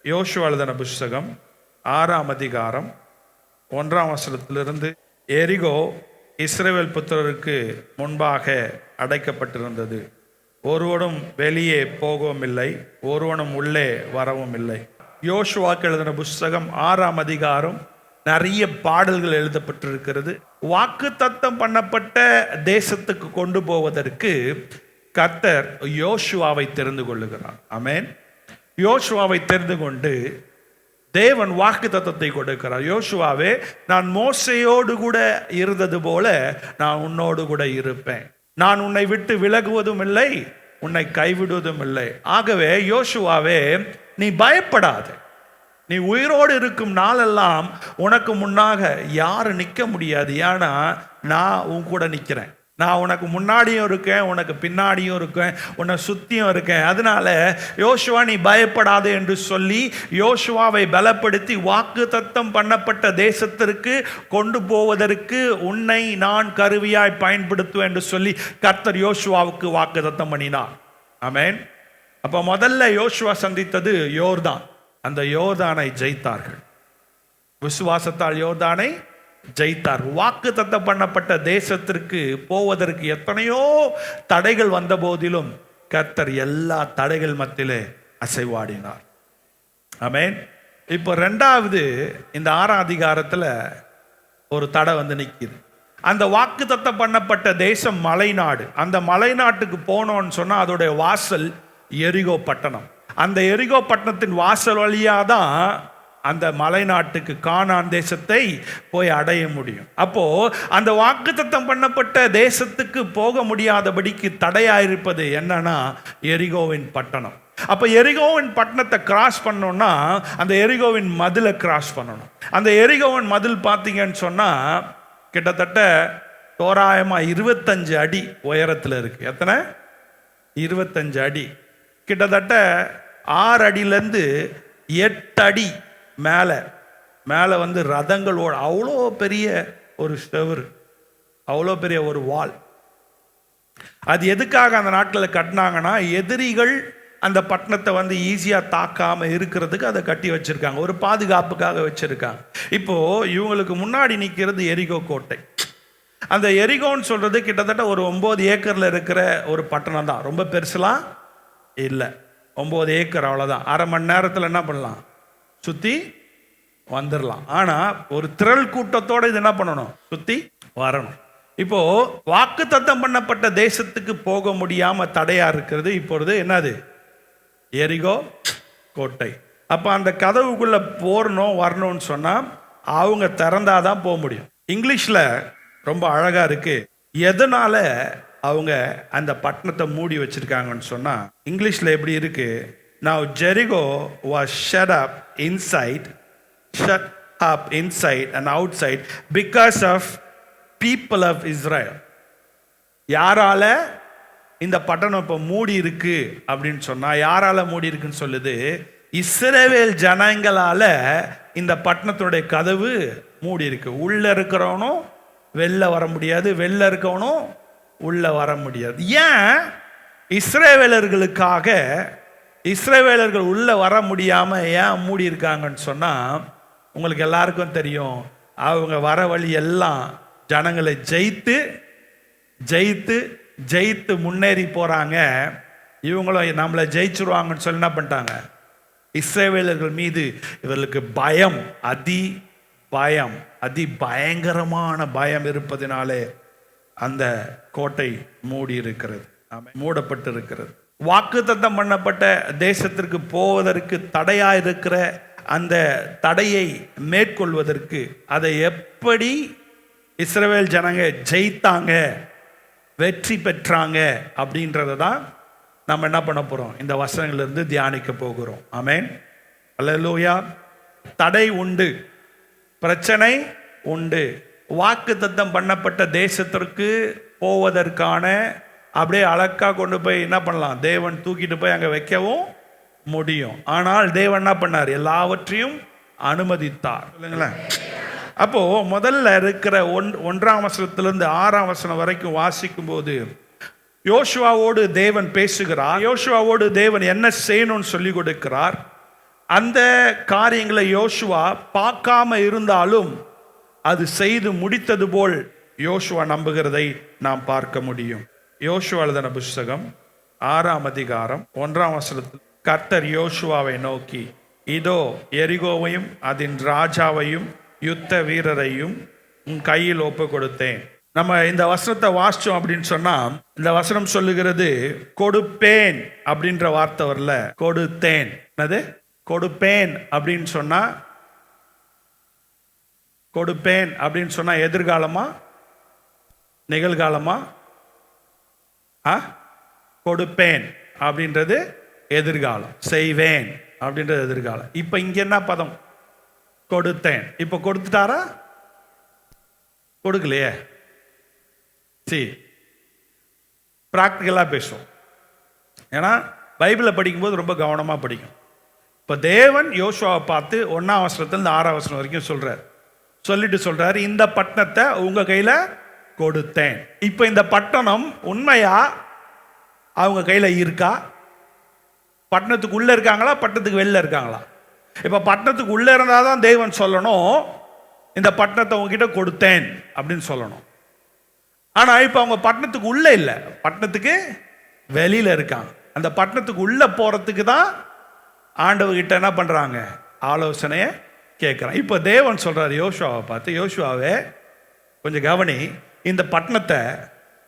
யோசுவா எழுதின புஸ்தகம் 6ஆம் அதிகாரம் 1ஆம் வசனத்திலிருந்து, எரிகோ இஸ்ரவேல் புத்திரருக்கு முன்பாக அடைக்கப்பட்டிருந்தது. ஒருவனும் வெளியே போகவும் இல்லை, ஒருவனும் உள்ளே வரவும் இல்லை. யோசுவாக்கு எழுதின புஸ்தகம் 6ஆம் அதிகாரம் நிறைய பாடல்கள் எழுதப்பட்டிருக்கிறது. வாக்கு தத்தம் பண்ணப்பட்ட தேசத்துக்கு கொண்டு போவதற்கு கர்த்தர் யோசுவாவை தெரிந்து கொள்ளுகிறார். ஆமென். யோசுவாவை தெரிந்து கொண்டு தேவன் வாக்கு தத்தத்தை கொடுக்கிறார். யோசுவாவே, நான் மோசையோடு கூட இருந்தது போல நான் உன்னோடு கூட இருப்பேன். நான் உன்னை விட்டு விலகுவதும் இல்லை, உன்னை கைவிடுவதும் இல்லை. ஆகவே யோசுவாவே, நீ பயப்படாத. நீ உயிரோடு இருக்கும் நாளெல்லாம் உனக்கு முன்னாக யாரும் நிற்க முடியாது. ஏன்னா நான் உன் கூட நிற்கிறேன். நான் உனக்கு முன்னாடியும் இருக்கேன், உனக்கு பின்னாடியும் இருக்கேன், உன்னை சுற்றியும் இருக்கேன். அதனால யோசுவா, நீ பயப்படாது என்று சொல்லி யோசுவாவை பலப்படுத்தி வாக்கு தத்தம் பண்ணப்பட்ட தேசத்திற்கு கொண்டு போவதற்கு உன்னை நான் கருவியாய் பயன்படுத்துவேன் என்று சொல்லி கர்த்தர் யோசுவாவுக்கு வாக்கு தத்தம் பண்ணினார். ஆமென். அப்போ முதல்ல யோசுவா சந்தித்தது யோர்தான். அந்த யோர்தானை ஜெயித்தார்கள். விசுவாசத்தால் யோர்தானை ஜெயித்தார். வாக்கு தத்தம் பண்ணப்பட்ட தேசத்திற்கு போவதற்கு எத்தனையோ தடைகள் வந்த போதிலும் கர்த்தர் எல்லா தடைகள் மத்தியிலே அசைவாடினார். ஆமென். இப்போ ரெண்டாவது இந்த 6ஆம் அதிகாரத்தில் ஒரு தடை வந்து நிற்கிது. அந்த வாக்கு தத்தம் பண்ணப்பட்ட தேசம் மலைநாடு. அந்த மலைநாட்டுக்கு போனோன்னு சொன்னால் அதோடைய வாசல் எரிகோ பட்டணம். அந்த எரிகோ பட்டணத்தின் வாசல் வழியாக தான் அந்த மலைநாட்டுக்கு கானான் தேசத்தை போய் அடைய முடியும். அப்போ அந்த வாக்குத்தத்தம் பண்ணப்பட்ட தேசத்துக்கு போக முடியாதபடிக்கு தடையாயிருப்பது என்னன்னா எரிகோவின் பட்டணம். அப்போ எரிகோவின் பட்டணத்தை கிராஸ் பண்ணோம்னா அந்த எரிகோவின் மதிலை கிராஸ் பண்ணணும். அந்த எரிகோவின் மதில் பார்த்தீங்கன்னு சொன்னால் கிட்டத்தட்ட தோராயமாக 25 அடி உயரத்தில் இருக்கு. எத்தனை? 25 அடி. கிட்டத்தட்ட 6 அடியிலேருந்து 8 அடி மேலே வந்து ரதங்களோட அவ்வளோ பெரிய ஒரு ஸ்டெவர், அவ்வளோ பெரிய ஒரு வால். அது எதுக்காக அந்த நாட்களில் கட்டினாங்கன்னா எதிரிகள் அந்த பட்டணத்தை வந்து ஈஸியாக தாக்காமல் இருக்கிறதுக்கு அதை கட்டி வச்சுருக்காங்க, ஒரு பாதுகாப்புக்காக வச்சுருக்காங்க. இப்போது இவங்களுக்கு முன்னாடி நிற்கிறது எரிகோ கோட்டை. அந்த எரிகோன்னு சொல்கிறது கிட்டத்தட்ட ஒரு 9 ஏக்கரில் இருக்கிற ஒரு பட்டணம் தான். ரொம்ப பெருசுலாம் இல்லை, 9 ஏக்கர், அவ்வளோதான். அரை மணி நேரத்தில் என்ன பண்ணலாம்? சுற்றி வந்துடலாம். ஆனால் ஒரு திரள் கூட்டத்தோடு இது என்ன பண்ணணும்? சுற்றி வரணும். இப்போ வாக்கு தத்தம் பண்ணப்பட்ட தேசத்துக்கு போக முடியாமல் தடையாக இருக்கிறது இப்பொழுது என்னது? எரிகோ கோட்டை. அப்போ அந்த கதவுக்குள்ளே வரணும்னு சொன்னால் அவங்க திறந்தாதான் போக முடியும். இங்கிலீஷில் ரொம்ப அழகாக இருக்கு. எதனால அவங்க அந்த பட்டணத்தை மூடி வச்சிருக்காங்கன்னு சொன்னா இங்கிலீஷ்ல எப்படி இருக்கு? Now Jericho was shut up inside and outside because of people of Israel. யாரால இந்த பட்டணம் இப்போ மூடி இருக்கு அப்படின்னு சொன்னா, யாரால மூடி இருக்குன்னு சொல்லுது? இஸ்ரவேல் ஜனங்களால இந்த பட்டணத்துடைய கதவு மூடி இருக்கு. உள்ள இருக்கிறவனும் வெளில வர முடியாது, வெளில இருக்கவனும் உள்ள வர முடியாது. ஏன்? இஸ்ரவேலர்களுக்காக இஸ்ரவேலர்கள் உள்ள வர முடியாம ஏன் மூடி இருக்காங்கன்னு சொன்னா, உங்களுக்கு எல்லாருக்கும் தெரியும், அவங்க வர வழி எல்லாம் ஜனங்களை ஜெயித்து ஜெயித்து ஜெயித்து முன்னேறி போறாங்க. இவங்களும் நம்மளை ஜெயிச்சிருவாங்கன்னு சொல்லி என்ன பண்ணிட்டாங்க? இஸ்ரவேலர்கள் மீது இவர்களுக்கு பயம், அதி பயங்கரமான பயம் இருப்பதினாலே அந்த கோட்டை மூடி இருக்கிறது, மூடப்பட்டு இருக்கிறது. வாக்கு தத்தம் பண்ணப்பட்ட தேசத்திற்கு போவதற்கு தடையா இருக்கிற அந்த தடையை மேற்கொள்வதற்கு அதை எப்படி இஸ்ரவேல் ஜனங்க ஜெயித்தாங்க, வெற்றி பெற்றாங்க அப்படின்றத தான் நம்ம என்ன பண்ண போறோம்? இந்த வசனங்களிலிருந்து தியானிக்க போகிறோம். ஆமென். அல்லேலூயா. தடை உண்டு, பிரச்சனை உண்டு. வாக்கு தத்தம் பண்ணப்பட்ட தேசத்திற்கு போவதற்கான அப்படியே அழகா கொண்டு போய் என்ன பண்ணலாம்? தேவன் தூக்கிட்டு போய் அங்கே வைக்கவும் முடியும். ஆனால் தேவன் என்ன பண்ணார்? எல்லாவற்றையும் அனுமதித்தார். இல்லைங்களா? அப்போ முதல்ல இருக்கிற 1ஆம் வசனத்திலிருந்து 6ஆம் வசனம் வரைக்கும் வாசிக்கும் போது யோசுவாவோடு தேவன் பேசுகிறார். யோசுவாவோடு தேவன் என்ன செய்யணும்னு சொல்லி கொடுக்கிறார். அந்த காரியங்களை யோசுவா பார்க்காம இருந்தாலும் அது செய்து முடித்தது போல் யோசுவா நம்புகிறதை நாம் பார்க்க முடியும். யோசுவா எழுதின புஸ்தகம் 6ஆம் அதிகாரம் 1ஆம் வசனத்தில் கர்த்தர் யோசுவாவை நோக்கி, இதோ எரிகோவையும் அதன் ராஜாவையும் யுத்த வீரரையும் உன் கையில் ஒப்பு கொடுத்தேன். நம்ம இந்த வசனத்தை வாசிச்சோம் அப்படின்னு சொன்னா, இந்த வசனம் சொல்லுகிறது கொடுப்பேன் அப்படின்ற வார்த்தை வரல, கொடுத்தேன். என்னது கொடுப்பேன் அப்படின்னு சொன்னா, கொடுப்பேன் அப்படின்னு சொன்னா எதிர்காலமா நிகழ்காலமா? கொடுப்பேன் அப்படின்றது எதிர்காலம், செய்வேன் அப்படின்றது எதிர்காலம். இப்ப இங்க என்ன பதம்? கொடுத்தேன். இப்ப கொடுத்துட்டாரா? கொடுக்கலையே. சரி, பிராக்டிக்கலா பேசும். ஏன்னா பைபிளை படிக்கும்போது ரொம்ப கவனமா படிக்கும். இப்ப தேவன் யோசுவாவை பார்த்து 1ஆம் வசனத்திலிருந்து 6ஆம் வசனம் வரைக்கும் சொல்லிட்டு சொல்றாரு, இந்த பட்டணத்தை உங்க கையில கொடுத்தேன். இப்ப இந்த பட்டணம் உண்மையா அவங்க கையில இருக்கா? பட்டணத்துக்கு உள்ள இருக்காங்களா, பட்டணத்துக்கு வெளில இருக்காங்களா? இப்ப பட்டணத்துக்கு உள்ள இருந்தாதான் தேவன் சொல்லணும், இந்த பட்டணத்தை உங்ககிட்ட கொடுத்தேன் அப்படின்னு சொல்லணும். ஆனா இப்ப அவங்க பட்டணத்துக்கு உள்ள இல்ல, பட்டணத்துக்கு வெளியில இருக்காங்க. அந்த பட்டணத்துக்கு உள்ள போறதுக்கு தான் ஆண்டவர்கிட்ட என்ன பண்றாங்க? ஆலோசனைய கேட்கிறாங்க. இப்ப தேவன் சொல்றாரு யோசுவாவை பார்த்து, யோசுவாவே கொஞ்சம் கவனி, இந்த பட்டணத்தை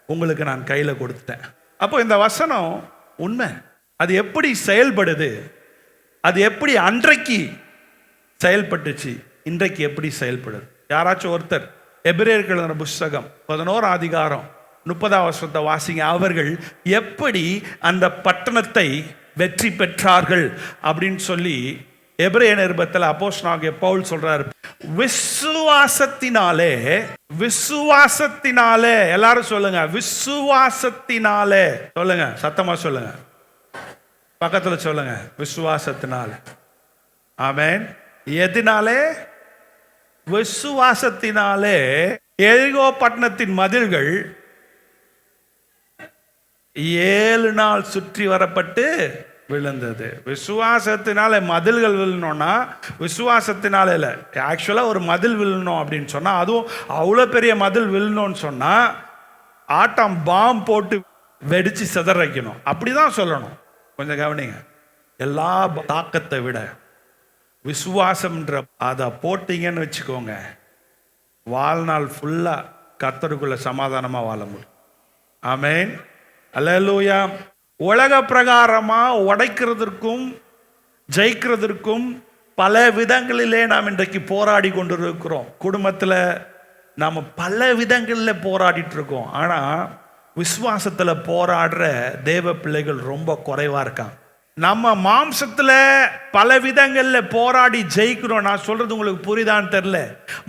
உங்களுக்கு நான் கையில கொடுத்துட்டேன். அப்போ இந்த வசனம் உண்மை. அது எப்படி செயல்படுது? அது எப்படி அன்றைக்கு செயல்பட்டுச்சு, இன்றைக்கு எப்படி செயல்படுது? யாராச்சும் ஒருத்தர் எபிரேயர்கள் எழுதின புஸ்தகம் 11ஆம் அதிகாரம் 30ஆம் வசனத்தை வாசிங்க. அவர்கள் எப்படி அந்த பட்டணத்தை வெற்றி பெற்றார்கள் அப்படின்னு சொல்லி எபிரேய நிருபத்தில் அப்போஸ்தலனாகிய பவுல் சொல்றாரு, விசுவாசத்தினாலே. விசுவாசத்தினாலே, எல்லாரும் சொல்லுங்க, விசுவாசத்தினாலே. சொல்லுங்க, சத்தமா சொல்லுங்க, பக்கத்துல சொல்லுங்க, விசுவாசத்தினாலே. ஆமென். எதினாலே? விசுவாசத்தினாலே எரிகோ பட்டணத்தின் மதில்கள் 7 நாள் சுற்றி வரப்பட்டு விழுந்தது. விசுவாசத்தினால மதில்கள் விழணும்னா விசுவாசத்தினால இல்லை. ஆக்சுவலாக ஒரு மதில் விழணும் அப்படின்னு சொன்னா, அதுவும் அவ்வளோ பெரிய மதில் விழணும்னு சொன்னா ஆட்டம் பாம் போட்டு வெடிச்சு சிதற வைக்கணும், அப்படிதான் சொல்லணும். கொஞ்சம் கவனிங்க, எல்லா தாக்கத்தை விட விசுவாசம்ன்ற அதை போட்டீங்கன்னு வச்சுக்கோங்க, வாழ்நாள் ஃபுல்லா கர்த்தருக்குள்ள சமாதானமா வாழ முடியும். ஆமென், அல்லேலூயா. உலக பிரகாரமா உடைக்கிறதற்கும் ஜெயிக்கிறதற்கும் பல விதங்களிலே நாம் இன்றைக்கு போராடி கொண்டிருக்கிறோம். குடும்பத்தில் நாம் பல விதங்களில் போராடிட்டு இருக்கோம். ஆனால் விசுவாசத்தில் போராடுற தேவ பிள்ளைகள் ரொம்ப குறைவா இருக்காங்க. நம்ம மாம்சத்துல பல விதங்கள்ல போராடி ஜெயிக்கிறோம். நான் சொல்றது உங்களுக்கு புரியுதான்னு தெரியல.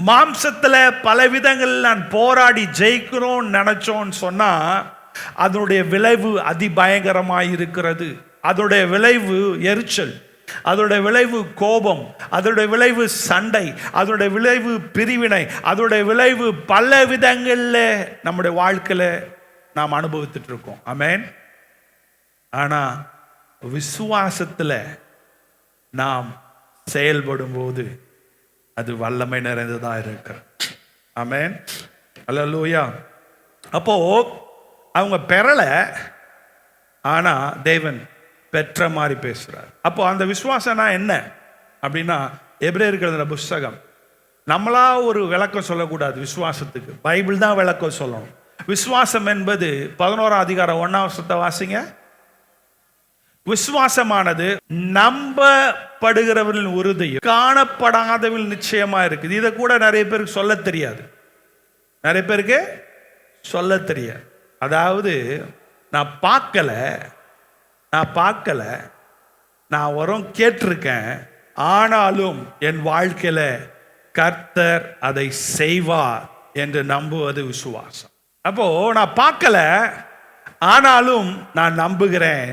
மாம்சத்துல பல விதங்கள்ல நான் போராடி ஜெயிக்கிறோம் நினைச்சோன்னு சொன்னா அதனுடைய விளைவு அதிபயங்கரமாய் இருக்கிறது. அதோடைய விளைவு எரிச்சல், அதோடைய விளைவு கோபம், அதோடைய விளைவு சண்டை, அதோடைய விளைவு பிரிவினை, அதோடைய விளைவு பல விதங்கள்ல நம்முடைய வாழ்க்கையில நாம் அனுபவித்துட்டு இருக்கோம். ஆமென். ஆனா விசுவாசத்துல நாம் செயல்படும் போது அது வல்லமை நிறைந்ததா இருக்கிறது. ஆமென், அல்லேலூயா. அப்போ அவங்க பெறல, ஆனா தேவன் பெற்ற மாதிரி பேசுறார். அப்போ அந்த விசுவாசம்னா என்ன அப்படின்னா, எபிரேயர்கள் எழுதின புஸ்தகம் நம்மளா ஒரு விளக்கம் சொல்லக்கூடாது. விசுவாசத்துக்கு பைபிள் தான் விளக்கம் சொல்லணும். விசுவாசம் என்பது 11ஆம் அதிகாரம் 1ஆம் வசனத்தை வாசிங்க. விசுவாசமானது நம்பப்படுகிறவர்களின் உறுதியும் காணப்படாதவர்கள் நிச்சயமா இருக்குது. இதை கூட நிறைய பேருக்கு சொல்ல தெரியாது. நிறைய பேருக்கு சொல்ல தெரியாது. அதாவது நான் பார்க்கல, நான் வரும் கேட்டிருக்கேன், ஆனாலும் என் வாழ்க்கையில கர்த்தர் அதை செய்வார் என்று நம்புவது விசுவாசம். அப்போ நான் பார்க்கல, ஆனாலும் நான் நம்புகிறேன்,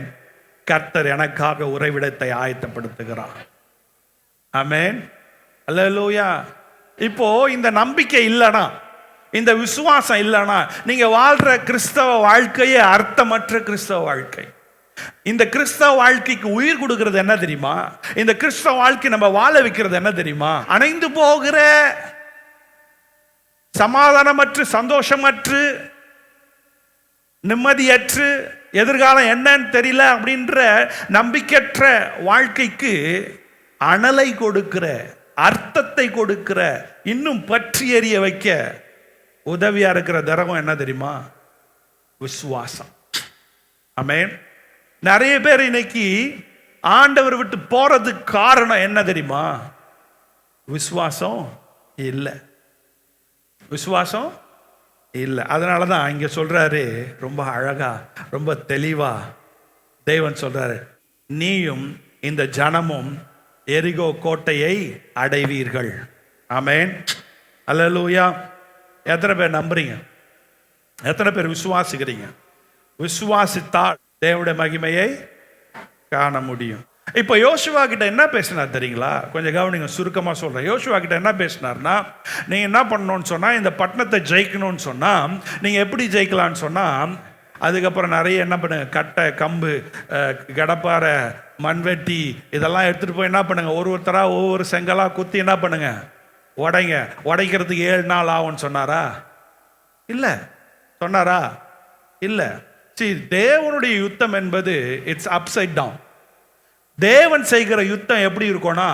கர்த்தர் எனக்காக உறைவிடத்தை ஆயத்தப்படுத்துகிறார். ஆமென், அல்லேலூயா. இப்போ இந்த நம்பிக்கை இல்லைனா, இந்த விசுவாசம் இல்லைனா நீங்க வாழ்ற கிறிஸ்தவ வாழ்க்கையே அர்த்தமற்ற கிறிஸ்தவ வாழ்க்கை. இந்த கிறிஸ்தவ வாழ்க்கைக்கு உயிர் கொடுக்கிறது என்ன தெரியுமா? இந்த கிறிஸ்தவ வாழ்க்கை நம்ம வாழ வைக்கிறது என்ன தெரியுமா? அணைந்து போகிற, சமாதானமற்று, சந்தோஷமற்று, நிம்மதியற்று, எதிர்காலம் என்னன்னு தெரியல அப்படின்ற நம்பிக்கையற்ற வாழ்க்கைக்கு அனலை கொடுக்கிற, அர்த்தத்தை கொடுக்கிற, இன்னும் பற்றி எறிய வைக்க உதவியா இருக்கிற திரவம் என்ன தெரியுமா? விசுவாசம். ஆமென். நிறைய பேர் இன்னைக்கு ஆண்டவர் விட்டு போறதுக்கு காரணம் என்ன தெரியுமா? விசுவாசம் இல்லை. விசுவாசம் இல்லை. அதனால தான் இங்க சொல்றாரு, ரொம்ப அழகா, ரொம்ப தெளிவா தேவன் சொல்றாரு, நீயும் இந்த ஜனமும் எரிகோ கோட்டையை அடைவீர்கள். ஆமென். அல்லேலூயா. எத்தனை பேர் நம்புறீங்க? எத்தனை பேர் விசுவாசிக்கிறீங்க? விசுவாசித்தால் தேவனுடைய மகிமையை காண முடியும். இப்போ யோசுவா கிட்ட என்ன பேசினார் தெரியுங்களா? கொஞ்சம் கவனிங்க, சுருக்கமாக சொல்கிறேன். யோசுவா கிட்ட என்ன பேசினார்னா, நீங்கள் என்ன பண்ணணும்னு சொன்னால், இந்த பட்டணத்தை ஜெயிக்கணும்னு சொன்னால் நீங்கள் எப்படி ஜெயிக்கலான்னு சொன்னால், அதுக்கப்புறம் நிறைய என்ன பண்ணுங்க, கட்டை, கம்பு, கடப்பாரை, மண்வெட்டி இதெல்லாம் எடுத்துகிட்டு போய் என்ன பண்ணுங்க, ஒருத்தராக ஒவ்வொரு செங்கலாக குத்தி என்ன பண்ணுங்க, உடைங்க. உடைக்கிறதுக்கு 7 நாள் ஆகும்னு சொன்னாரா? இல்லை. சொன்னாரா? இல்லை. தேவனுடைய யுத்தம் என்பது இட்ஸ் அப்சைட் டவுன். தேவன் செய்கிற யுத்தம் எப்படி இருக்கும்னா,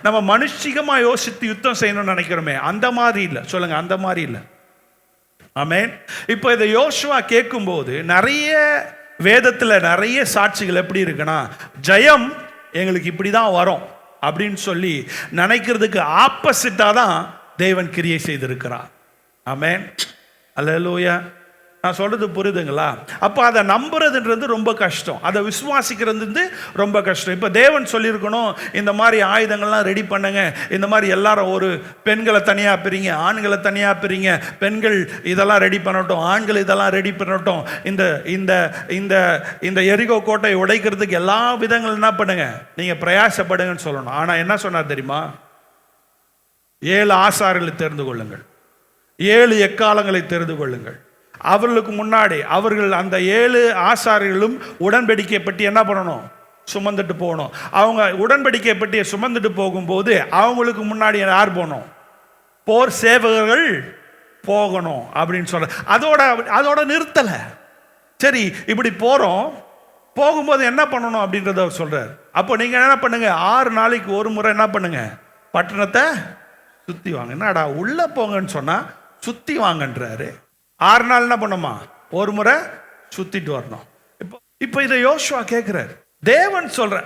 நம்ம மனுஷிகமா யோசித்து யுத்தம் செய்யணும்னு நினைக்கிறோமே, அந்த மாதிரி இல்லை. சொல்லுங்க, அந்த மாதிரி இல்லை. ஆமென். இப்போ இதை யோசுவா கேட்கும்போது நிறைய வேதத்தில் நிறைய சாட்சிகள் எப்படி இருக்குன்னா, ஜெயம் எங்களுக்கு இப்படி தான் வரும் அப்படின்னு சொல்லி நினைக்கிறதுக்கு ஆப்போசிட்டா தான் தேவன் கிரியை செய்திருக்கிறார். ஆமென். அல்லேலூயா. நான் சொல்றது புரியுதுங்களா? அப்போ அதை நம்புறதுன்றது ரொம்ப கஷ்டம், அதை விசுவாசிக்கிறது ரொம்ப கஷ்டம். இப்போ தேவன் சொல்லியிருக்கணும், இந்த மாதிரி ஆயுதங்கள்லாம் ரெடி பண்ணுங்க, இந்த மாதிரி எல்லாரும் ஒரு பெண்களை தனியாக பிரிங்க, ஆண்களை தனியாக பிரிங்க, பெண்கள் இதெல்லாம் ரெடி பண்ணட்டும், ஆண்கள் இதெல்லாம் ரெடி பண்ணட்டும், இந்த இந்த இந்த இந்த எரிகோ கோட்டை உடைக்கிறதுக்கு எல்லா விதங்களும் என்ன பண்ணுங்க, நீங்கள் பிரயாசப்படுங்கன்னு சொல்லணும். ஆனால் என்ன சொன்னார் தெரியுமா? 7 ஆசாரிகளை தெரிந்து கொள்ளுங்கள், 7 எக்காலங்களை தெரிந்து கொள்ளுங்கள். அவர்களுக்கு முன்னாடி அவர்கள் அந்த 7 ஆசாரிகளும் உடன்படிக்கை பற்றி என்ன பண்ணணும், சுமந்துட்டு போகணும். அவங்க உடன்படிக்கை பற்றிய சுமந்துட்டு போகும்போது அவங்களுக்கு முன்னாடி யார் போகணும்? போர் சேவகர்கள் போகணும் அப்படின்னு சொல்ற. அதோட நிறுத்தலை. சரி, இப்படி போறோம், போகும்போது என்ன பண்ணணும் அப்படின்றத அவர் சொல்றார். அப்போ நீங்க என்ன பண்ணுங்க, 6 நாளைக்கு ஒரு முறை என்ன பண்ணுங்க, பட்டணத்தை சுத்தி வாங்க. என்னடா உள்ள போங்கன்னு சொன்னா சுத்தி வாங்கன்றாரு. 6 நாள் என்ன பண்ணுமா, ஒரு முறை சுத்திட்டு வரணும். இப்போ இதை யோசுவா கேட்கிறாரு. தேவன் சொல்ற,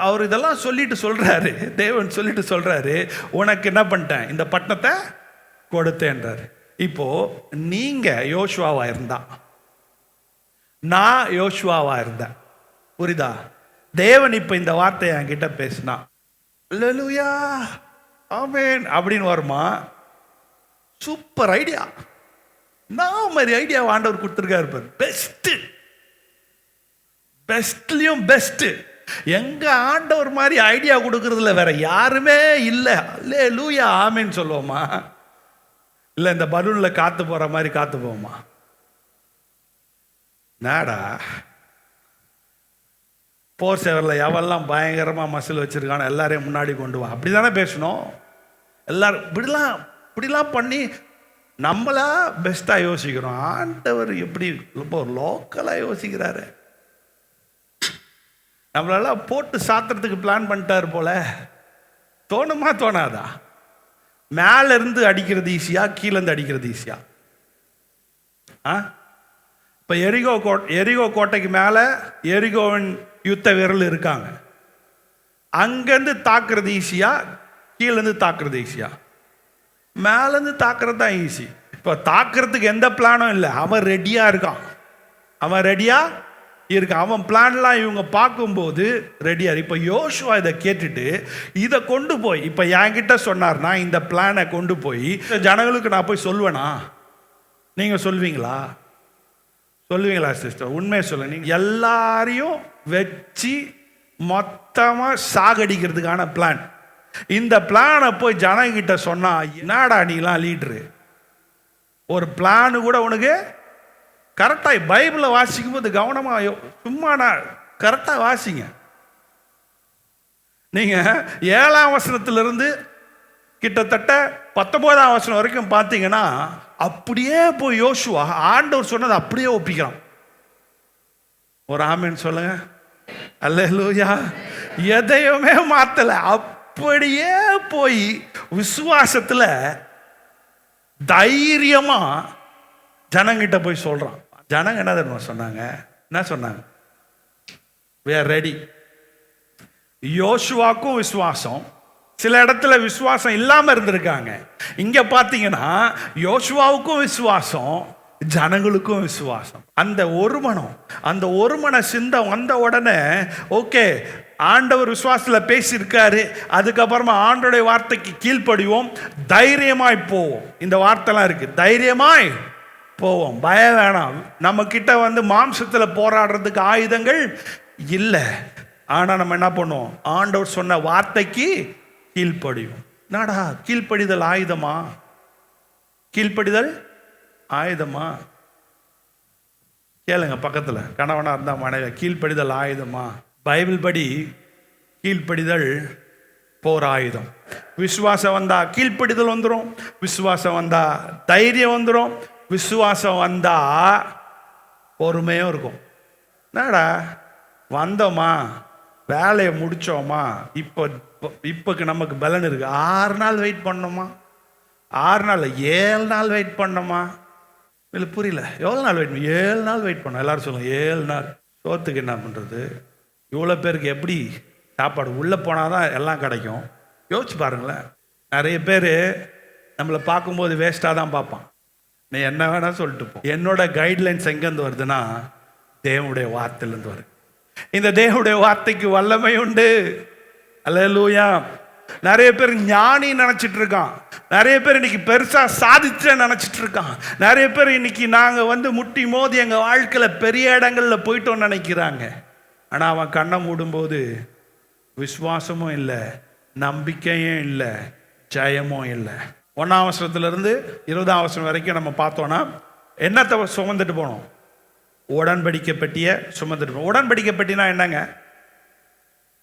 அவர் இதெல்லாம் சொல்லிட்டு சொல்றாரு, தேவன் சொல்லிட்டு சொல்றாரு, உனக்கு என்ன பண்ணிட்டேன், இந்த பட்டணத்தை கொடுத்தேன்றாரு. இப்போ நீங்க யோசுவாவா இருந்தா, நான் யோசுவாவா இருந்தேன், புரியுதா? தேவன் இப்ப இந்த வார்த்தையை என்கிட்ட பேசினா, அல்லேலூயா ஆமென் அப்படின்னு வருமா? Super idea. நான் மாதிரி ஐடியா ஆண்டவர் கொடுத்துருக்காரு பாரு. பெஸ்ட், பெஸ்ட்லயும் பெஸ்ட். எங்க ஆண்டவர் மாதிரி ஐடியா கொடுக்கறதுல வேற யாருமே இல்லை. அல்லேலூயா ஆமென் சொல்லுவோமா? இல்லை இந்த பலூன்ல காத்து போற மாதிரி காத்து போவோமா? நாடா போர் சேவரில் எவெல்லாம் பயங்கரமா மசில் வச்சிருக்கானோ எல்லாரையும் முன்னாடி கொண்டு வா, அப்படிதானே பேசணும். எல்லாரும் இப்படிலாம் பண்ணி நம்மளா பெஸ்டா யோசிக்கிறோம். ஆண்டவர் எப்படி ரொம்ப லோக்கலா யோசிக்கிறாரு. நம்மளெல்லாம் போட்டு சாத்துறதுக்கு பிளான் பண்ணிட்டாரு போல. தோணுமா தோணாதா? மேல இருந்து அடிக்கிறது ஈஸியா, கீழே இருந்து அடிக்கிறது ஈஸியா? இப்ப எரிகோ கோட்டைக்கு மேல எரிகோவின் யுத்த வீரர்கள் இருக்காங்க. அங்கிருந்து தாக்குறது ஈஸியா, கீழே இருந்து தாக்குறது ஈஸியா? மேலேருந்து தாக்குறது தான் ஈஸி. இப்போ தாக்குறதுக்கு எந்த பிளானும் இல்லை, அவன் ரெடியா இருக்கான், அவன் ரெடியா இருக்கான். அவன் பிளான்லாம் இவங்க பார்க்கும்போது ரெடியா. இப்போ யோசுவா இதை கேட்டுட்டு இதை கொண்டு போய் இப்போ என்கிட்ட சொன்னார்னா, இந்த பிளானை கொண்டு போய் ஜனங்களுக்கு நான் போய் சொல்வேனா? நீங்க சொல்வீங்களா? சொல்லுவீங்களா சிஸ்டர்? உண்மையை சொல்ல, நீங்க எல்லாரையும் வச்சு மொத்தமா சாகடிக்கிறதுக்கான பிளான். இந்த பிளானை போய் ஜனங்கிட்ட சொன்னா, என்னடா நீலாம் லீடரு, ஒரு பிளானு கூட உனக்கு கரெக்டாக பைபிளை வாசிக்கும் போது கவனமாக சும்மா நான் கரெக்டாக வாசிங்க. நீங்க 7ஆம் வசனத்திலிருந்து கிட்டத்தட்ட 19ஆம் வசனம் வரைக்கும் பார்த்தீங்கன்னா அப்படியே போய் யோசுவா ஆண்டவர் சொன்னதை அப்படியே ஒப்பிக்கிறான். ஒரு ஆமென் சொல்லுங்க. அல்லேலூயா. எதையுமே மாத்தல, அப்படியே போய் விசுவாசத்துல தைரியமா ஜனங்கிட்ட போய் சொல்றான். ஜனங்க என்ன தெரியுமா சொன்னாங்க? என்ன சொன்னாங்க? we are ready. யோசுவாக்கும் விசுவாசம், சில இடத்துல விசுவாசம் இல்லாம இருந்திருக்காங்க. இங்க பாத்தீங்கன்னா யோசுவாவுக்கும் விசுவாசம், ஜனங்களுக்கும் விசுவாசம். அந்த ஒரு மன சிந்தை வந்த உடனே ஓகே, ஆண்டவர் விசுவாசத்துல பேசியிருக்காரு, அதுக்கப்புறமா ஆண்டோடைய வார்த்தைக்கு கீழ்ப்படிவோம், தைரியமாய் போவோம். இந்த வார்த்தைலாம் இருக்கு, தைரியமாய் போவோம், பயம் வேணாம். நம்ம கிட்ட மாம்சத்துல போராடுறதுக்கு ஆயுதங்கள் இல்லை. ஆனா நம்ம என்ன பண்ணுவோம்? ஆண்டவர் சொன்ன வார்த்தைக்கு கீழ்ப்படிவோம். நாடா கீழ்ப்படிதல் ஆயுதமா? கீழ்ப்படிதல் ஆயுதமா? கேளுங்க பக்கத்துல, கணவனா இருந்தா மனைவி, கீழ்ப்படிதல் ஆயுதமா? பைபிள் படி கீழ்ப்படிதல் போர் ஆயுதம். விசுவாசம் வந்தா கீழ்ப்படிதல் வந்துடும், விசுவாசம் வந்தா தைரியம் வந்துடும், விசுவாசம் வந்தா பொறுமையும் இருக்கும். என்னடா வந்தோமா, வேலையை முடிச்சோமா, இப்போக்கு நமக்கு பலன் இருக்கு, 6 நாள் வெயிட் பண்ணோமா, 6 நாள் 7 நாள் வெயிட் பண்ணோமா? இல்லை புரியல, எவ்வளோ நாள் வெயிட் பண்ண? 7 நாள் வெயிட் பண்ணோம். எல்லாரும் சொல்லுங்க 7 நாள். சோத்துக்கு என்ன பண்ணுறது? இவ்வளோ பேருக்கு எப்படி சாப்பாடு? உள்ளே போனால் தான் எல்லாம் கிடைக்கும். யோசிச்சு பாருங்களேன். நிறைய பேர் நம்மளை பார்க்கும்போது வேஸ்ட்டாக தான் பார்ப்பான். நீ என்ன வேணால் சொல்லிட்டு போ. என்னோட கைட்லைன்ஸ் எங்கேருந்து வருதுன்னா தேவனுடைய வார்த்தையிலேருந்து வருது. இந்த தேவனுடைய வார்த்தைக்கு வல்லமை உண்டு. அல்லேலூயா. நிறைய பேர் ஞானி நினைச்சிட்டு இருக்கான், நிறைய பேர் இன்னைக்கு பெருசா சாதிச்ச நினைச்சிட்டு இருக்கான், நிறைய பேர் இன்னைக்கு நாங்க முட்டி மோதி எங்க வாழ்க்கையில பெரிய இடங்கள்ல போயிட்டோம்னு நினைக்கிறாங்க. ஆனா அவன் கண்ணை மூடும்போது விசுவாசமும் இல்லை, நம்பிக்கையும் இல்லை, ஜெயமும் இல்லை. 1ஆம் வசனத்திலிருந்து 20ஆம் வசனம் வரைக்கும் நம்ம பார்த்தோம்னா என்னத்தை சுமந்துட்டு போனோம்? உடன்படிக்கை பெட்டியை சுமந்துட்டு போனோம். உடன்படிக்கை பெட்டினா என்னங்க?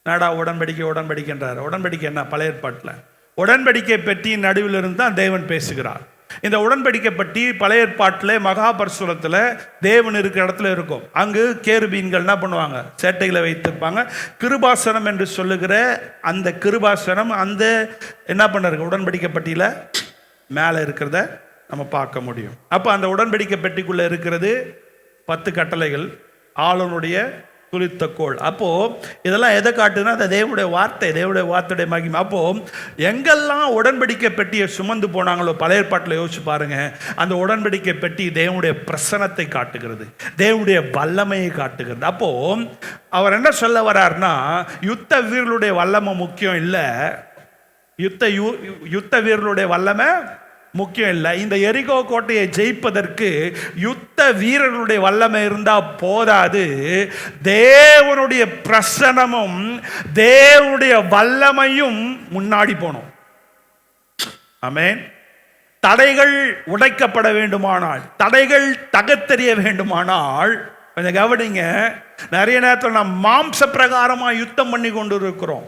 நாடா உடன்படிக்கைன்றார். உடன்படிக்கை என்ன? பழைய ஏற்பாட்டில் உடன்படிக்கை பெட்டியின் நடுவில் இருந்து தான் தேவன் பேசுகிறார். இந்த உடன்படிக்கை பெட்டி பழைய ஏற்பாட்டில் மகாபரிசுரத்தில் தேவன் இருக்கிற இடத்துல இருக்கும். அங்கு கேருபீன்கள் என்ன பண்ணுவாங்க? சேட்டைகளை வைத்திருப்பாங்க. கிருபாசனம் என்று சொல்லுகிற அந்த கிருபாசனம் அந்த என்ன பண்ணாரு? உடன்படிக்கை பெட்டியில் மேலே இருக்கிறத நம்ம பார்க்க முடியும். அப்போ அந்த உடன்படிக்கை பெட்டிக்குள்ளே இருக்கிறது 10 கட்டளைகள், ஆளுனுடைய குறித்த கோள். அப்போ இதெல்லாம் எதை காட்டுதுன்னா அந்த தேவனுடைய வார்த்தை, தேவனுடைய வார்த்தையுடைய மகிமை. அப்போ எங்கெல்லாம் உடன்படிக்கை பெட்டியை சுமந்து போனாங்களோ பழைய ஏற்பாட்டில் யோசிச்சு பாருங்க, அந்த உடன்படிக்கை பெட்டி தேவனுடைய பிரசனத்தை காட்டுகிறது, தேவனுடைய வல்லமையை காட்டுகிறது. அப்போ அவர் என்ன சொல்ல வர்றாருன்னா, யுத்த வீரர்களுடைய வல்லமை முக்கியம் இல்லை, யுத்த வீரர்களுடைய வல்லமை முக்கியம் இல்லை. இந்த எரிகோ கோட்டையை ஜெயிப்பதற்கு யுத்த வீரர்களுடைய வல்லமை இருந்தா போதாது, தேவனுடைய பிரசனமும் தேவனுடைய வல்லமையும் முன்னாடி போனோம். ஆமென். தடைகள் உடைக்கப்பட வேண்டுமானால், தடைகள் தகர்த்தெறிய வேண்டுமானால், கொஞ்சம் கவனிங்க, நிறைய நேரத்தில் நாம் மாம்ச பிரகாரமா யுத்தம் பண்ணி கொண்டு இருக்கிறோம்.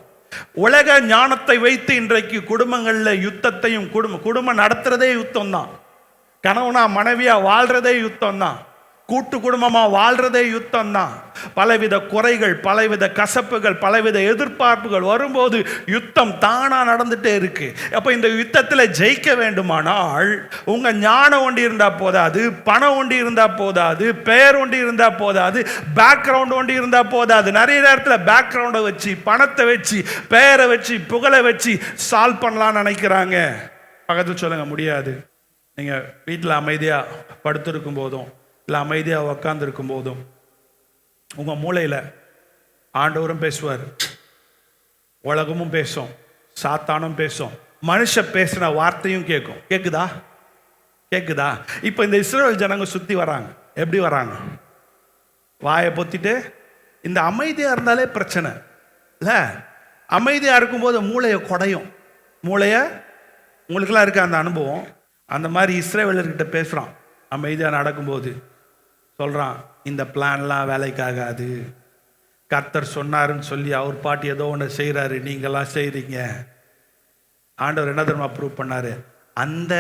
உலக ஞானத்தை வைத்து இன்றைக்கு குடும்பங்களில் யுத்தத்தையும், குடும்பம் நடத்துறதே யுத்தம் தான், கணவனா மனைவியா வாழ்றதே யுத்தம் தான், கூட்டு குடும்பமா வாழ்றதே யுத்தம் தான். பலவித குறைகள், பலவித கசப்புகள், பலவித எதிர்பார்ப்புகள் வரும்போது யுத்தம் தானா நடந்துட்டே இருக்கு. அப்ப இந்த யுத்தத்தில் ஜெயிக்க வேண்டுமானால் உங்க ஞானம் ஒண்டி இருந்தா போதாது, பணம் ஒண்டி இருந்தா போதாது, பெயர் ஒண்டி இருந்தா போதாது, பேக்ரவுண்ட் ஒண்டி இருந்தா போதாது. நிறைய நேரத்தில் பேக்ரவுண்டை வச்சு, பணத்தை வச்சு, பெயரை வச்சு, புகழை வச்சு சால்வ் பண்ணலாம்னு நினைக்கிறாங்க. பக்கத்தில் சொல்லுங்க, முடியாது. நீங்க வீட்டில் அமைதியா படுத்திருக்கும் போதும் இல்லை அமைதியாக உக்காந்துருக்கும் போதும் உங்கள் மூளையில் ஆண்டவரும் பேசுவார், உலகமும் பேசும், சாத்தானும் பேசும், மனுஷ பேசின வார்த்தையும் கேட்கும். கேட்குதா? கேட்குதா? இப்போ இந்த இஸ்ரவேல் ஜனங்க சுற்றி வராங்க. எப்படி வராங்க? வாயை பொத்திட்டு. இந்த அமைதியாக இருந்தாலே பிரச்சனை இல்லை. அமைதியாக இருக்கும்போது மூளையை குடையும். மூளையை, உங்களுக்கெல்லாம் இருக்க அந்த அனுபவம். அந்த மாதிரி இஸ்ரவேலர்கிட்ட பேசுகிறான் அமைதியாக நடக்கும்போது. சொல்கிறான், இந்த பிளான்லாம் வேலைக்காகாது, கர்த்தர் சொன்னாருன்னு சொல்லி அவர் பாட்டு ஏதோ ஒன்று செய்கிறாரு, நீங்களாம் செய்கிறீங்க. ஆண்டவர் என்ன தெரியுமா ப்ரூவ் பண்ணாரு? அந்த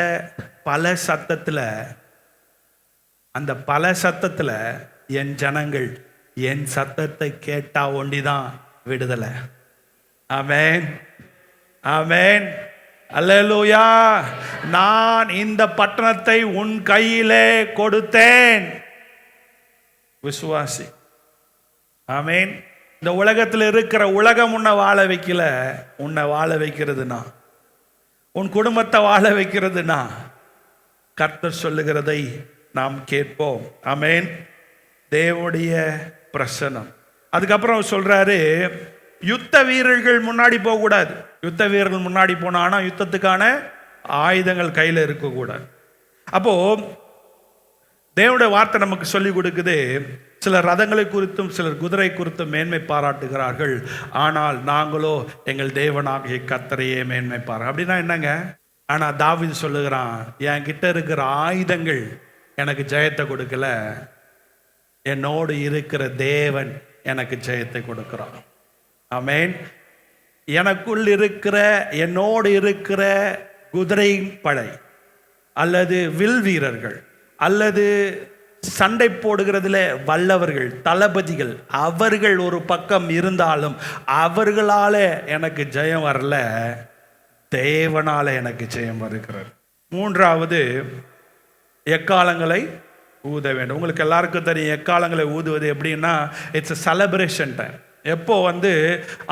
பல சத்தத்தில் என் ஜனங்கள் என் சத்தத்தை கேட்டா ஒண்டிதான் விடுதலை. ஆமென், ஆமென், அல்லேலூயா. நான் இந்த பட்டணத்தை உன் கையிலே கொடுத்தேன். விசுவாசி. ஆமென். இந்த உலகத்தில் இருக்கிற உலகம் உன்னை வாழ வைக்கல, உன்னை வாழ வைக்கிறதுனா, உன் குடும்பத்தை வாழ வைக்கிறதுனா கர்த்தர் சொல்லுகிறதை நாம் கேட்போம். ஆமென். தேவனுடைய பிரசன்னம். அதுக்கப்புறம் சொல்றாரு, யுத்த வீரர்கள் முன்னாடி போகக்கூடாது. யுத்த வீரர்கள் முன்னாடி போனா யுத்தத்துக்கான ஆயுதங்கள் கையில் இருக்கக்கூடாது. அப்போ தேவனுடைய வார்த்தை நமக்கு சொல்லிக் கொடுக்குது, சிலர் ரதங்களை குறித்தும் சிலர் குதிரை குறித்தும் மேன்மை பாராட்டுகிறார்கள், ஆனால் நாங்களோ எங்கள் தேவனாகிய கர்த்தரையே மேன்மை பாரு. அப்படின்னா என்னங்க? ஆனா தாவீது சொல்லுகிறான், என் கிட்ட இருக்கிற ஆயுதங்கள் எனக்கு ஜெயத்தை கொடுக்கல, என்னோடு இருக்கிற தேவன் எனக்கு ஜெயத்தை கொடுக்கிறான். ஆமென். எனக்குள் இருக்கிற, என்னோடு இருக்கிற குதிரை படை அல்லது வில் வீரர்கள் அல்லது சண்டை போடுகிறதுல வல்லவர்கள், தளபதிகள், அவர்கள் ஒரு பக்கம் இருந்தாலும் அவர்களால எனக்கு ஜெயம் வரல, தேவனால எனக்கு ஜெயம் வருகிறது. மூன்றாவது, எக்காலங்களை ஊத வேண்டும். உங்களுக்கு எல்லாருக்கும் தெரியும் எக்காலங்களை ஊதுவது எப்படின்னா, இட்ஸ் a செலிப்ரேஷன் டைம். எப்போ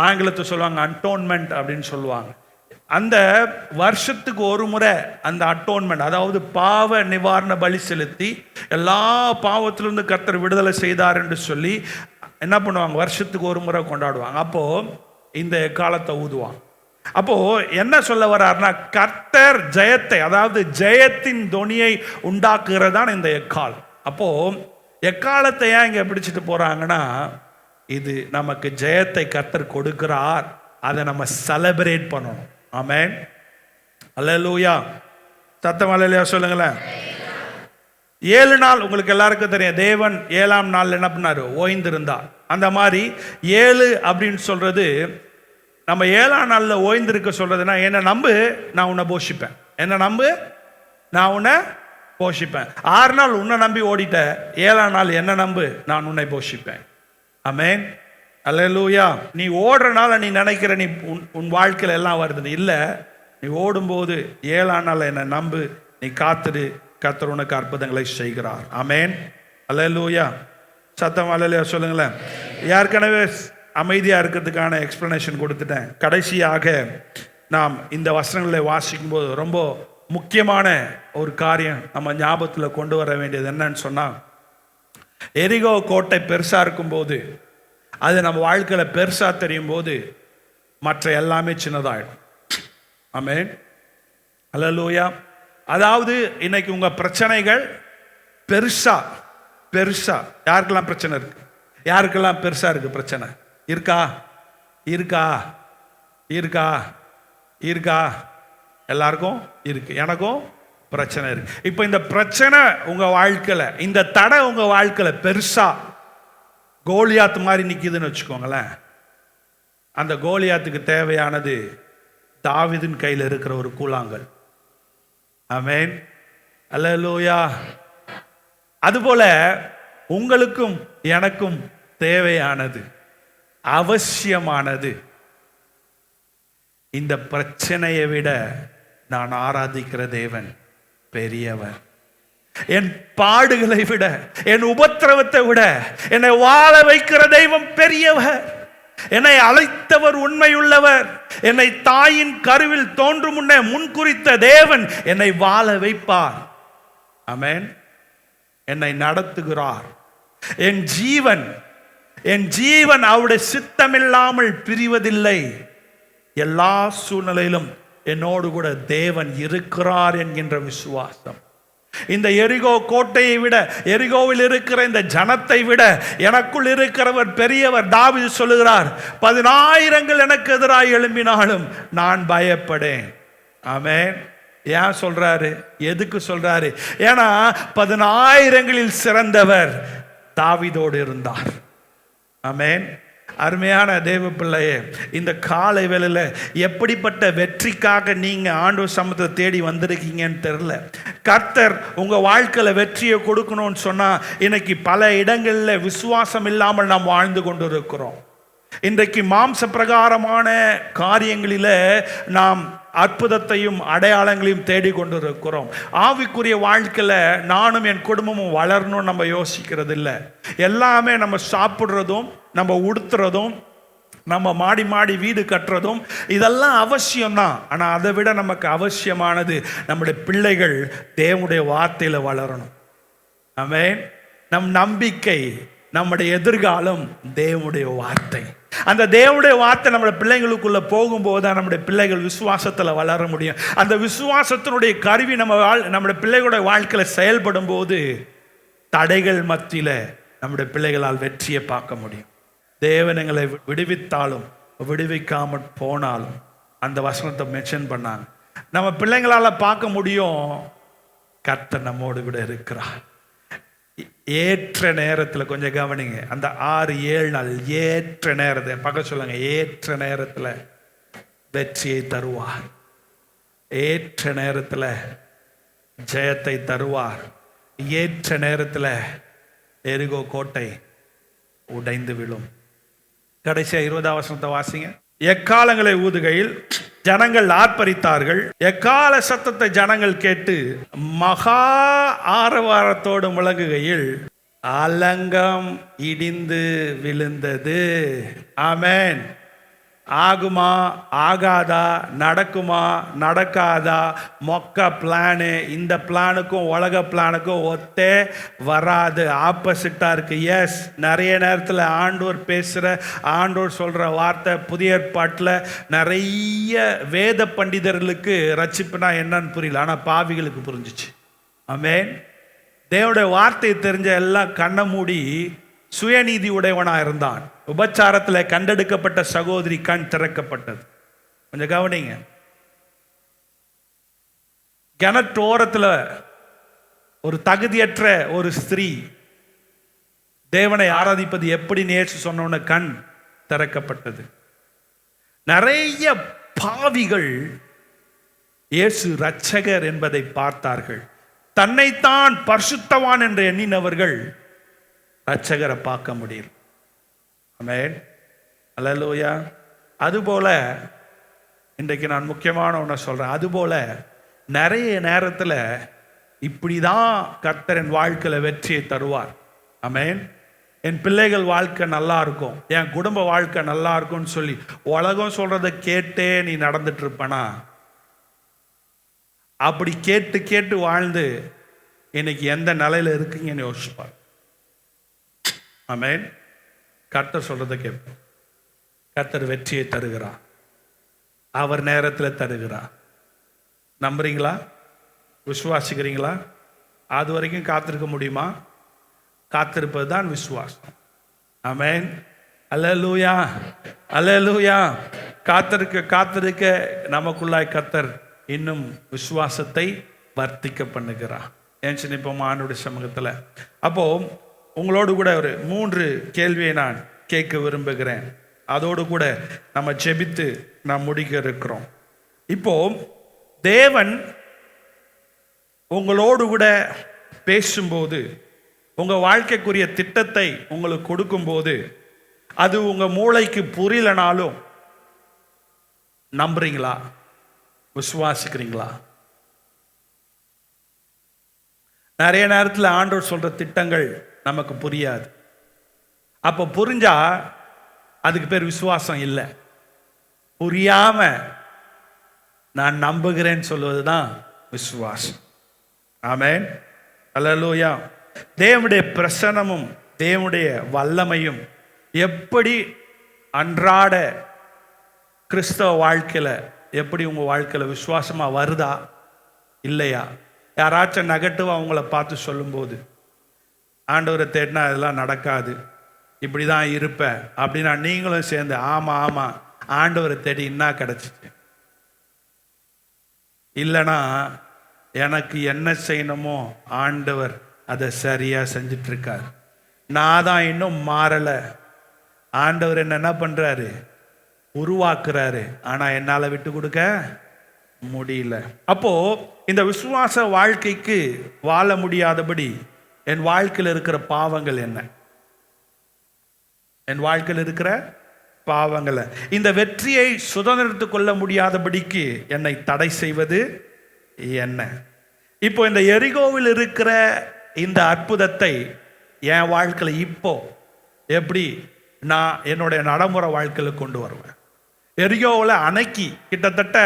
ஆங்கிலத்தை சொல்லுவாங்க அட்டோன்மெண்ட் அப்படின்னு சொல்லுவாங்க. அந்த வருஷத்துக்கு ஒரு முறை அந்த அட்டோன்மெண்ட், அதாவது பாவ நிவாரண பலி செலுத்தி எல்லா பாவத்திலிருந்து கர்த்தர் விடுதலை செய்தார் என்று சொல்லி என்ன பண்ணுவாங்க, வருஷத்துக்கு ஒரு முறை கொண்டாடுவாங்க. அப்போ இந்த எக்காலத்தை ஊதுவாங்க. அப்போ என்ன சொல்ல வர்றாருன்னா, கர்த்தர் ஜெயத்தை, அதாவது ஜெயத்தின் தொனியை உண்டாக்குகிறதான் இந்த எக்கால். அப்போ எக்காலத்தை ஏன் இங்க பிடிச்சிட்டு போறாங்கன்னா, இது நமக்கு ஜெயத்தை கர்த்தர் கொடுக்கிறார், அதை நம்ம செலிப்ரேட் பண்ணணும். ஆமென், அல்லேலூயா. சத்தம் அல்லேலூயா சொல்லுங்களேன். 7 நாள் உங்களுக்கு எல்லாருக்கும் தெரியும், தேவன் 7ஆம் நாள் என்ன பண்ணாரு, ஓய்ந்திருந்தார். அந்த மாதிரி 7 அப்படின்னு சொல்றது, நம்ம 7ஆம் நாளில் ஓய்ந்திருக்க சொல்றதுன்னா, என்னை நம்பு நான் உன்னை போஷிப்பேன், என்னை நம்பு நான் உன்னை போஷிப்பேன். 6 நாள் உன்னை நம்பி ஓடிட்ட, 7ஆம் நாள் என்ன நம்பு நான் உன்னை போஷிப்பேன். ஆமென், அல்லேலூயா. நீ ஓடுறனால நீ நினைக்கிற நீ உன் வாழ்க்கையில் எல்லாம் வருது இல்லை. நீ ஓடும்போது 7ஆம் நாள் என்னை நம்பு, நீ காத்துடு, கர்த்தர் உனக்கு அற்புதங்களை செய்கிறார். ஆமென், அல்லேலூயா. சத்தம் அல்லேலூயா சொல்லுங்களேன். ஏற்கனவே அமைதியா இருக்கிறதுக்கான எக்ஸ்பிளனேஷன் கொடுத்துட்டேன். கடைசியாக நாம் இந்த வசனங்களை வாசிக்கும் போது ரொம்ப முக்கியமான ஒரு காரியம் நம்ம ஞாபகத்தில் கொண்டு வர வேண்டியது என்னன்னு சொன்னா, எரிகோ கோட்டை பெருசா இருக்கும்போது, அது நம்ம வாழ்க்கையில பெருசா தெரியும் போது மற்ற எல்லாமே சின்னதாயிடும். ஆமென், அல்லேலூயா. அதாவது இன்னைக்கு உங்க பிரச்சனைகள் பெருசா பெருசா, யாருக்கெல்லாம் பிரச்சனை இருக்கு, யாருக்கெல்லாம் பெருசா இருக்கு பிரச்சனை இருக்கா, இருக்கா இருக்கா இருக்கா எல்லாருக்கும் இருக்கு, எனக்கும் பிரச்சனை இருக்கு. இப்போ இந்த பிரச்சனை உங்க வாழ்க்கையில, இந்த தடை உங்க வாழ்க்கையில பெருசா கோலியாத் மாதிரி நிக்குதுன்னு வச்சுக்கோங்களேன். அந்த கோலியாத்துக்கு தேவையானது தாவீதின் கையில் இருக்கிற ஒரு கூழாங்கல். ஆமென், அல்லேலூயா. அதுபோல உங்களுக்கும் எனக்கும் தேவையானது, அவசியமானது, இந்த பிரச்சனையை விட நான் ஆராதிக்கிற தேவன் பெரியவர். என் பாடுகளை விட, என் உபத்திரவத்தை விட என்னை வாழ வைக்கிற தெய்வம் பெரியவர். என்னை அழைத்தவர் உண்மையுள்ளவர். என்னை தாயின் கருவில் தோன்றும் முன்னே முன்குறித்த தேவன் என்னை வாழ வைப்பார். ஆமென், என்னை நடத்துகிறார். என் ஜீவன் அவருடைய சித்தமில்லாமல் பிரிவதில்லை. எல்லா சூழ்நிலையிலும் என்னோடு கூட தேவன் இருக்கிறார் என்கின்ற விசுவாசம். இந்த எரிகோ கோட்டையை விட, எரிகோவில் இருக்கிற இந்த ஜனத்தை விட எனக்குள் இருக்கிறவர் பெரியவர். தாவீது சொல்லுகிறார், 10,000 எனக்கு எதிராக எழும்பினாலும் நான் பயப்படேன். ஆமென். ஏன் சொல்றாரு, எதுக்கு சொல்றாரு? ஏன்னா 10,000 சிறந்தவர் தாவீதோடு இருந்தார். ஆமென், அருமையான தேவ பிள்ளையே, இந்த காலை வேளையில் எப்படிப்பட்ட வெற்றிக்காக நீங்கள் ஆண்டவர் சமூகத்தை தேடி வந்திருக்கீங்கன்னு தெரில. கர்த்தர் உங்கள் வாழ்க்கையில் வெற்றியை கொடுக்கணும்னு சொன்னால், இன்னைக்கு பல இடங்களில் விசுவாசம் இல்லாமல் நாம் வாழ்ந்து கொண்டு இருக்கிறோம். இன்றைக்கு மாம்ச பிரகாரமான காரியங்களில் நாம் அற்புதத்தையும் அடையாளங்களையும் தேடிக்கொண்டிருக்கிறோம். ஆவிக்குரிய வாழ்க்கையில் நானும் என் குடும்பமும் வளரணும்னு நம்ம யோசிக்கிறது இல்லை. எல்லாமே நம்ம சாப்பிட்றதும், நம்ம உடுத்துறதும், நம்ம மாடி மாடி வீடு கட்டுறதும் இதெல்லாம் அவசியம்தான். ஆனால் அதை விட நமக்கு அவசியமானது நம்முடைய பிள்ளைகள் தேவனுடைய வார்த்தையில் வளரணும். ஆமென். நம் நம்பிக்கை, நம்முடைய எதிர்காலம் தேவனுடைய வார்த்தை. அந்த தேவனுடைய வார்த்தை நம்முடைய பிள்ளைங்களுக்குள்ள போகும்போது தான் நம்முடைய பிள்ளைகள் விசுவாசத்தில் வளர முடியும். அந்த விசுவாசத்தினுடைய கருவி நம்முடைய பிள்ளைகளுடைய வாழ்க்கையில் செயல்படும் போது தடைகள் மத்தியில் நம்முடைய பிள்ளைகளால் வெற்றியை பார்க்க முடியும். தேவன் எங்களை விடுவித்தாலும் விடுவிக்காமல் போனாலும், அந்த வசனத்தை மென்ஷன் பண்ணாங்க, நம்ம பிள்ளைங்களால் பார்க்க முடியும் கர்த்தர் நம்மோடு கூட இருக்கிறார். ஏற்ற நேரத்தில், கொஞ்சம் கவனிங்க, அந்த 6-7 நாள் ஏற்ற நேரத்தை பார்க்க சொல்லுங்க. ஏற்ற நேரத்தில் வெற்றியை தருவார், ஏற்ற நேரத்தில் ஜெயத்தை தருவார், ஏற்ற நேரத்தில் எரிகோ கோட்டை உடைந்து விழும். கடைசியா 20ஆம் வசனத்தை வாசிங்க. எக்காலங்களை ஊதுகையில் ஜனங்கள் ஆர்ப்பரித்தார்கள். எக்கால சத்தத்தை ஜனங்கள் கேட்டு மகா ஆரவாரத்தோடு முழங்குகையில் அலங்கம் இடிந்து விழுந்தது. ஆமென். ஆகுமா ஆகாதா, நடக்குமா நடக்காதா, மொக்க பிளானு, இந்த பிளானுக்கும் உலக பிளானுக்கும் ஒத்தே வராது, ஆப்போசிட்டாக இருக்கு. எஸ், நிறைய நேரத்தில் ஆண்டவர் பேசுகிற, ஆண்டவர் சொல்கிற வார்த்தை புதிய ஏற்பாட்டில் நிறைய வேத பண்டிதர்களுக்கு ரட்சிப்புனா என்னன்னு புரியல, ஆனால் பாவிகளுக்கு புரிஞ்சிச்சு. ஆமென். தேவனுடைய வார்த்தையை தெரிஞ்ச எல்லாம் கண்ணை மூடி சுயநீதி உடையவனாக இருந்தான். உபச்சாரத்தில் கண்டெடுக்கப்பட்ட சகோதரி கண் திறக்கப்பட்டது. கொஞ்சம் கவனிங்க. கிணற்றோரத்தில் ஒரு தகுதியற்ற ஒரு ஸ்திரீ தேவனை ஆராதிப்பது எப்படி நேற்று சொன்னோன்னு கண் திறக்கப்பட்டது. நிறைய பாவிகள் இயேசு இரட்சகர் என்பதை பார்த்தார்கள். தன்னைத்தான் பரிசுத்தவான் என்று எண்ணினவர்கள் இரட்சகரை பார்க்க முடியும். ஆமென். அல்லேலூயா. அதுபோல இன்றைக்கு நான் முக்கியமான ஒன்றை சொல்றேன். அதுபோல நிறைய நேரத்தில் இப்படிதான் கர்த்தர் என் வாழ்க்கையில் வெற்றியை தருவார். ஆமென். என் பிள்ளைகள் வாழ்க்கை நல்லா இருக்கும், என் குடும்ப வாழ்க்கை நல்லா இருக்கும்னு சொல்லி உலகம் சொல்றதை கேட்டே நீ நடந்துட்டு இருப்பனா? அப்படி கேட்டு கேட்டு வாழ்ந்து இன்னைக்கு எந்த நிலையில இருக்கீங்கன்னு யோசிப்பார். ஆமென். கர்த்தர் சொல்றதை கேட்போம். கர்த்தர் வெற்றியை தருகிறார், அவர் நேரத்தில் தருகிறார். நம்புறீங்களா? விசுவாசிக்கிறீங்களா? அது வரைக்கும் காத்திருக்க முடியுமா? காத்திருப்பது தான் விசுவாசம். ஆமென். அல்லேலூயா, அல்லேலூயா. காத்திருக்க காத்திருக்க நமக்குள்ளாய் கர்த்தர் இன்னும் விசுவாசத்தை வர்த்திக்க பண்ணுகிறார். ஏன் நினைப்போம் ஆண்டவருடைய சமூகத்தில். அப்போ உங்களோடு கூட ஒரு 3 கேள்வியை நான் கேட்க விரும்புகிறேன். அதோடு கூட நம்ம ஜெபித்து நாம் முடிக்க இருக்கிறோம். இப்போ தேவன் உங்களோடு கூட பேசும்போது, உங்க வாழ்க்கைக்குரிய திட்டத்தை உங்களுக்கு கொடுக்கும்போது, அது உங்க மூளைக்கு புரியலனாலும் நம்புறீங்களா? விசுவாசிக்கிறீங்களா? நிறைய நேரத்தில் ஆண்டவர் சொல்ற திட்டங்கள் நமக்கு புரியாது. அப்போ புரிஞ்சா அதுக்கு பேர் விசுவாசம் இல்லை. புரியாம நான் நம்புகிறேன்னு சொல்வது தான் விசுவாசம். ஆமென். அல்லேலூயா. தேவனுடைய பிரசன்னமும் தேவனுடைய வல்லமையும் எப்படி அன்றாட கிறிஸ்தவ வாழ்க்கையில் எப்படி உங்கள் வாழ்க்கையில் விசுவாசமாக வருதா இல்லையா? யாராச்சும் நெகட்டிவாக அவங்கள பார்த்து சொல்லும்போது, ஆண்டவரை தேடினா அதெல்லாம் நடக்காது, இப்படி தான் இருப்பேன் அப்படின்னா நீங்களும் சேர்ந்து ஆமாம் ஆமாம் ஆண்டவரை தேடி என்ன கிடச்சிச்சு, இல்லைனா எனக்கு என்ன செய்யணுமோ ஆண்டவர் அதை சரியாக செஞ்சிட்ருக்கார், நான் தான் இன்னும் மாறலை, ஆண்டவர் என்ன பண்றாரு? உருவாக்குறாரு. ஆனா என்னால விட்டு கொடுக்க முடியல. அப்போ இந்த விசுவாச வாழ்க்கைக்கு வாழ முடியாதபடி என் வாழ்க்கையில் இருக்கிற பாவங்கள் என்ன? என் வாழ்க்கையில் இருக்கிற பாவங்களை, இந்த வெற்றியை சுதந்திரத்துக் கொள்ள முடியாதபடிக்கு என்னை தடை செய்வது என்ன? இப்போ இந்த எரிகோவில் இருக்கிற இந்த அற்புதத்தை என் வாழ்க்கையில் இப்போ எப்படி நான் என்னுடைய நடைமுறை வாழ்க்கையில் கொண்டு வருவேன்? எரிகோவில் அன்னைக்கு கிட்டத்தட்ட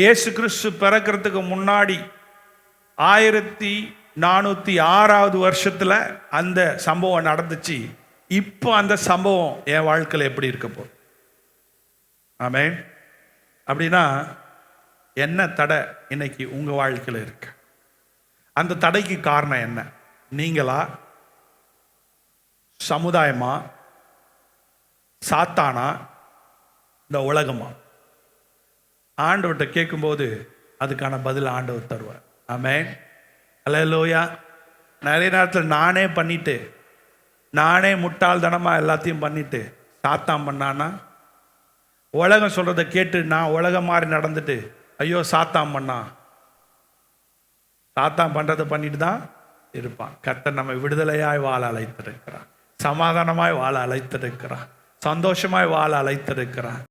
இயேசு கிறிஸ்து பிறக்கிறதுக்கு முன்னாடி 1406வது வருஷத்துல அந்த சம்பவம் நடந்துச்சு. இப்போ அந்த சம்பவம் என் வாழ்க்கையில் எப்படி இருக்க போகுது? ஆமென். அப்படின்னா என்ன தடை இன்னைக்கு உங்க வாழ்க்கையில் இருக்கு? அந்த தடைக்கு காரணம் என்ன? நீங்களா, சமுதாயமா, சாத்தானா, இந்த உலகமா? ஆண்டவர்கிட்ட கேட்கும்போது அதுக்கான பதில் ஆண்டவர் தருவார். ஆமென். அல்லேலூயா. நிறைய நேரத்தில் நானே பண்ணிட்டு, நானே முட்டாள்தனமா எல்லாத்தையும் பண்ணிட்டு சாத்தான் பண்ணானா, உலகம் சொல்றதை கேட்டு நான் உலகம் மாதிரி நடந்துட்டு ஐயோ சாத்தான் பண்ணா, சாத்தான் பண்றதை பண்ணிட்டு தான் இருப்பான். கர்த்தர் நம்மை விடுதலையாய் வாழ அழைத்திருக்கிறார், சமாதானமாய் வாழ அழைத்திருக்கிறார், சந்தோஷமாய் வாழ அழைத்திருக்கிறார்.